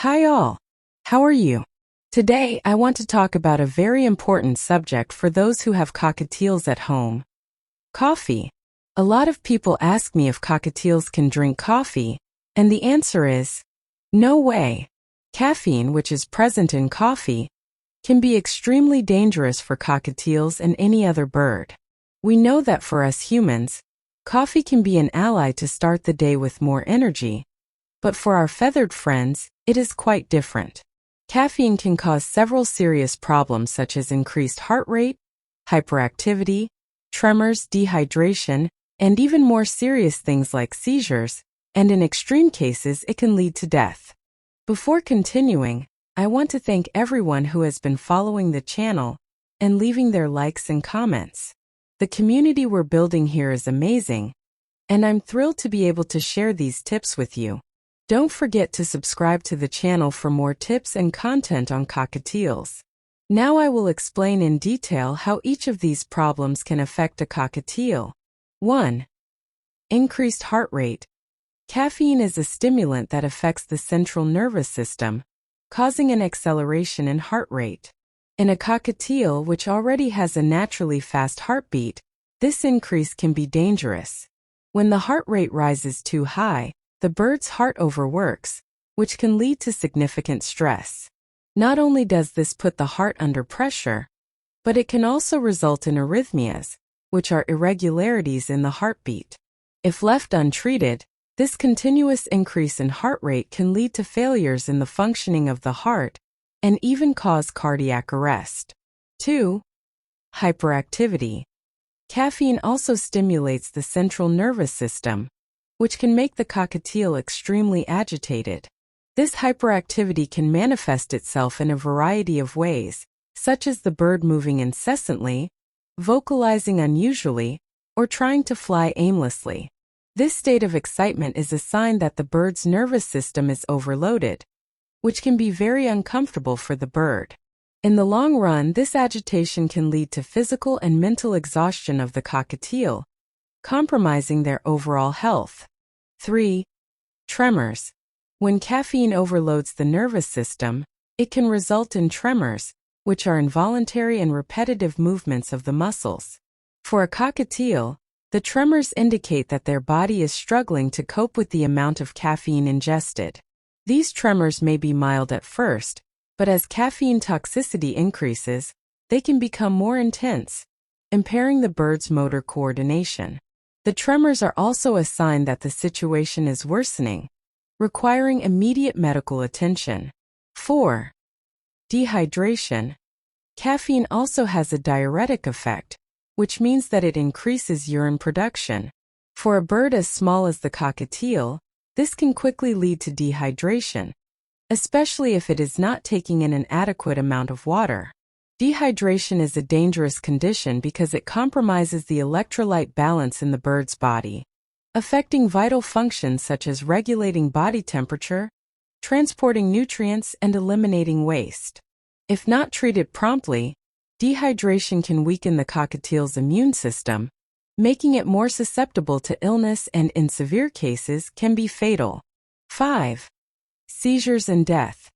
Hi all. How are you? Today, I want to talk about a very important subject for those who have cockatiels at home. Coffee. A lot of people ask me if cockatiels can drink coffee, and the answer is no way. Caffeine, which is present in coffee, can be extremely dangerous for cockatiels and any other bird. We know that for us humans, coffee can be an ally to start the day with more energy, but for our feathered friends, it is quite different. Caffeine can cause several serious problems such as increased heart rate, hyperactivity, tremors, dehydration, and even more serious things like seizures, and in extreme cases it can lead to death. Before continuing, I want to thank everyone who has been following the channel and leaving their likes and comments. The community we're building here is amazing, and I'm thrilled to be able to share these tips with you. Don't forget to subscribe to the channel for more tips and content on cockatiels. Now I will explain in detail how each of these problems can affect a cockatiel. 1. Increased heart rate. Caffeine is a stimulant that affects the central nervous system, causing an acceleration in heart rate. In a cockatiel which already has a naturally fast heartbeat, this increase can be dangerous. When the heart rate rises too high, the bird's heart overworks, which can lead to significant stress. Not only does this put the heart under pressure, but it can also result in arrhythmias, which are irregularities in the heartbeat. If left untreated, this continuous increase in heart rate can lead to failures in the functioning of the heart and even cause cardiac arrest. 2. Hyperactivity. Caffeine also stimulates the central nervous system, which can make the cockatiel extremely agitated. This hyperactivity can manifest itself in a variety of ways, such as the bird moving incessantly, vocalizing unusually, or trying to fly aimlessly. This state of excitement is a sign that the bird's nervous system is overloaded, which can be very uncomfortable for the bird. In the long run, this agitation can lead to physical and mental exhaustion of the cockatiel, compromising their overall health. 3. Tremors. When caffeine overloads the nervous system, it can result in tremors, which are involuntary and repetitive movements of the muscles. For a cockatiel, the tremors indicate that their body is struggling to cope with the amount of caffeine ingested. These tremors may be mild at first, but as caffeine toxicity increases, they can become more intense, impairing the bird's motor coordination. The tremors are also a sign that the situation is worsening, requiring immediate medical attention. 4. Dehydration. Caffeine also has a diuretic effect, which means that it increases urine production. For a bird as small as the cockatiel, this can quickly lead to dehydration, especially if it is not taking in an adequate amount of water. Dehydration is a dangerous condition because it compromises the electrolyte balance in the bird's body, affecting vital functions such as regulating body temperature, transporting nutrients, and eliminating waste. If not treated promptly, dehydration can weaken the cockatiel's immune system, making it more susceptible to illness and, in severe cases, can be fatal. 5. Seizures and death.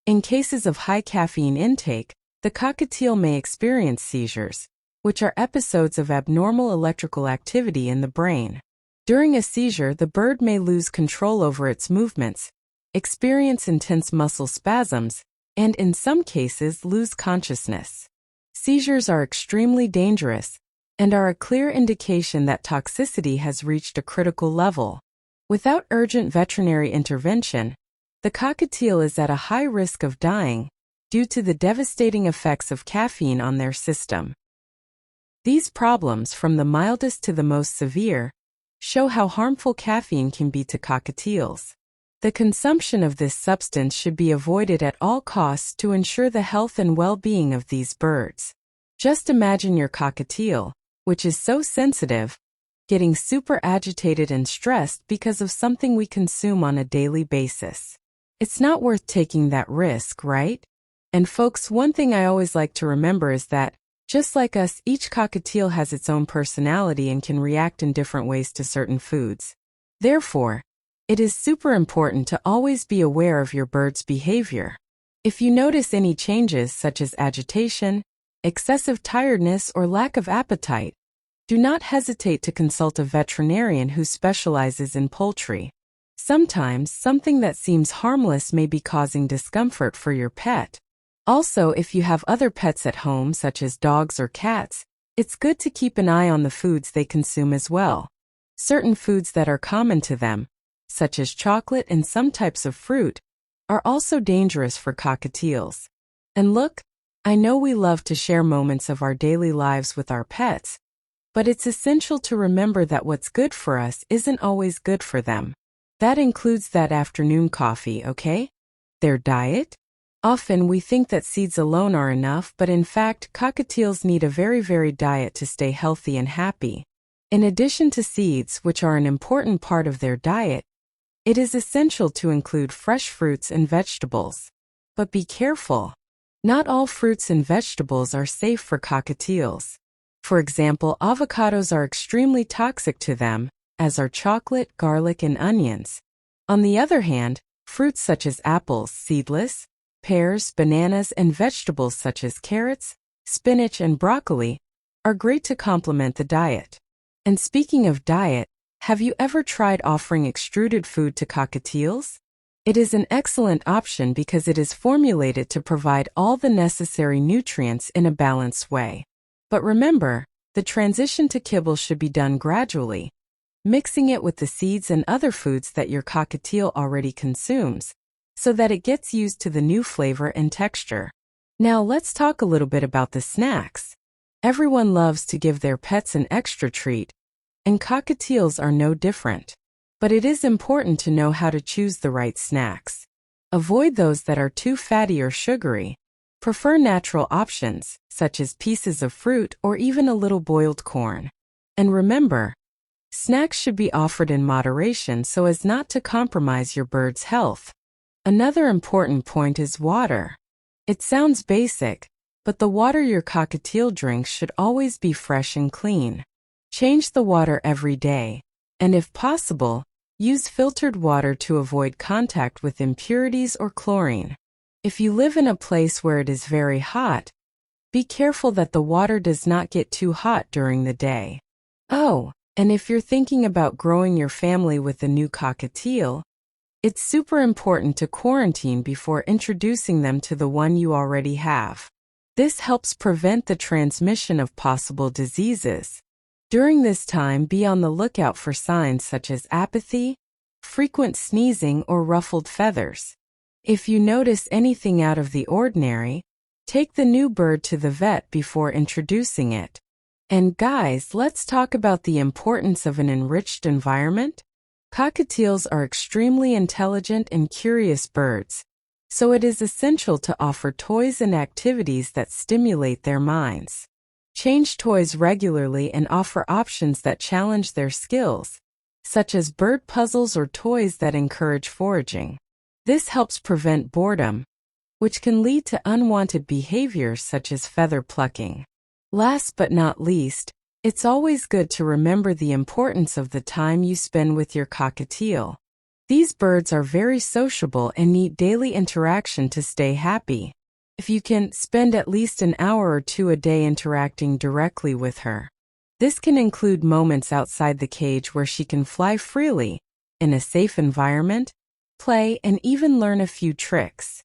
In cases of high caffeine intake, the cockatiel may experience seizures, which are episodes of abnormal electrical activity in the brain. During a seizure, the bird may lose control over its movements, experience intense muscle spasms, and in some cases lose consciousness. Seizures are extremely dangerous and are a clear indication that toxicity has reached a critical level. Without urgent veterinary intervention, the cockatiel is at a high risk of dying due to the devastating effects of caffeine on their system. These problems, from the mildest to the most severe, show how harmful caffeine can be to cockatiels. The consumption of this substance should be avoided at all costs to ensure the health and well-being of these birds. Just imagine your cockatiel, which is so sensitive, getting super agitated and stressed because of something we consume on a daily basis. It's not worth taking that risk, right? And folks, one thing I always like to remember is that, just like us, each cockatiel has its own personality and can react in different ways to certain foods. Therefore, It is super important to always be aware of your bird's behavior. If you notice any changes such as agitation, excessive tiredness, or lack of appetite, do not hesitate to consult a veterinarian who specializes in poultry. Sometimes something that seems harmless may be causing discomfort for your pet. Also, if you have other pets at home, such as dogs or cats, it's good to keep an eye on the foods they consume as well. Certain foods that are common to them, such as chocolate and some types of fruit, are also dangerous for cockatiels. And look, I know we love to share moments of our daily lives with our pets, but it's essential to remember that what's good for us isn't always good for them. That includes that afternoon coffee, okay? Their diet? Often we think that seeds alone are enough, but in fact, cockatiels need a very varied diet to stay healthy and happy. In addition to seeds, which are an important part of their diet, it is essential to include fresh fruits and vegetables. But be careful. Not all fruits and vegetables are safe for cockatiels. For example, avocados are extremely toxic to them, as are chocolate, garlic, and onions. On the other hand, fruits such as apples, seedless, pears, bananas, and vegetables such as carrots, spinach, and broccoli are great to complement the diet. And speaking of diet, have you ever tried offering extruded food to cockatiels? It is an excellent option because it is formulated to provide all the necessary nutrients in a balanced way. But remember, the transition to kibble should be done gradually, mixing it with the seeds and other foods that your cockatiel already consumes, so that it gets used to the new flavor and texture. Now let's talk a little bit about the snacks. Everyone loves to give their pets an extra treat, and cockatiels are no different. But it is important to know how to choose the right snacks. Avoid those that are too fatty or sugary. Prefer natural options, such as pieces of fruit or even a little boiled corn. And remember, snacks should be offered in moderation so as not to compromise your bird's health. Another important point is water. It sounds basic, but the water your cockatiel drinks should always be fresh and clean. Change the water every day, and if possible, use filtered water to avoid contact with impurities or chlorine. If you live in a place where it is very hot, be careful that the water does not get too hot during the day. Oh, and if you're thinking about growing your family with a new cockatiel, it's super important to quarantine before introducing them to the one you already have. This helps prevent the transmission of possible diseases. During this time, be on the lookout for signs such as apathy, frequent sneezing, or ruffled feathers. If you notice anything out of the ordinary, take the new bird to the vet before introducing it. And guys, let's talk about the importance of an enriched environment. Cockatiels are extremely intelligent and curious birds, so it is essential to offer toys and activities that stimulate their minds. Change toys regularly and offer options that challenge their skills, such as bird puzzles or toys that encourage foraging. This helps prevent boredom, which can lead to unwanted behaviors such as feather plucking. Last but not least, it's always good to remember the importance of the time you spend with your cockatiel. These birds are very sociable and need daily interaction to stay happy. If you can, spend at least an hour or two a day interacting directly with her. This can include moments outside the cage where she can fly freely, in a safe environment, play, and even learn a few tricks.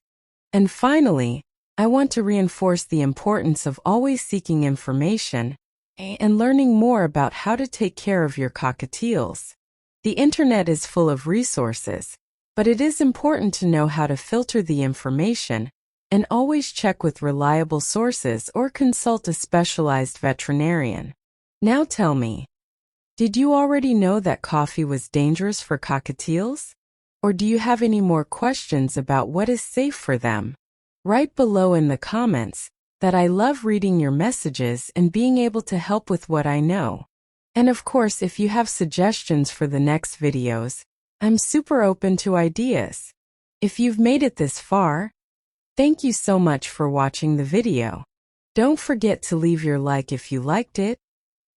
And finally, I want to reinforce the importance of always seeking information and learning more about how to take care of your cockatiels. The internet is full of resources, but it is important to know how to filter the information and always check with reliable sources or consult a specialized veterinarian. Now tell me, did you already know that coffee was dangerous for cockatiels? Or do you have any more questions about what is safe for them? Write below in the comments that I love reading your messages and being able to help with what I know. And of course, if you have suggestions for the next videos, I'm super open to ideas. If you've made it this far, thank you so much for watching the video. Don't forget to leave your like if you liked it,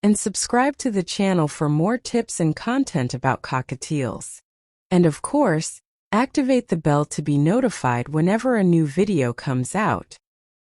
and subscribe to the channel for more tips and content about cockatiels. And of course, activate the bell to be notified whenever a new video comes out.